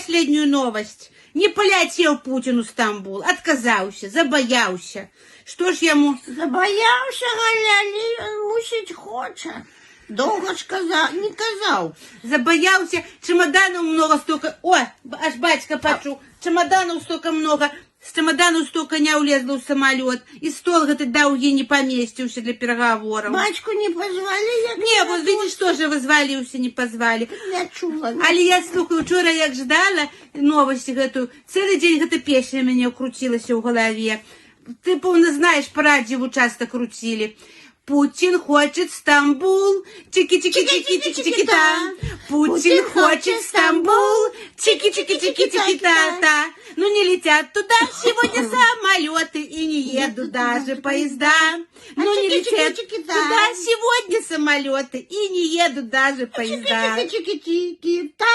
последнюю новость. Не полетел Путин у Стамбул, отказался, забоялся. Что ж ему? Забоялся, Галя, мусить хоче. Долго ж не казал. Забоялся, чемоданов много столько. О, аж батька почул, чемоданов столько много. С чемодану столько не улезла в самолет. И стол этот долгий не поместился для переговоров. Батьку не позвали? Не, вот видишь, тоже вызвалился, не позвали. Я чула. Але я, слухай, вчора як ждала новости гэтую, цэлы дзень гэта песня мяне крутилася ў галаве. Ты, пэўна, знаешь, по радио часто крутили. Путин хочет Стамбул, чики-чики-чики-чики-чики-та. Путин хочет Стамбул, чики-чики-чики-чики-та-та. Ну не летят туда сегодня самолеты и не едут даже поезда. Ну не летят туда сегодня самолеты и не едут даже поезда. Чики-чики-чики-та.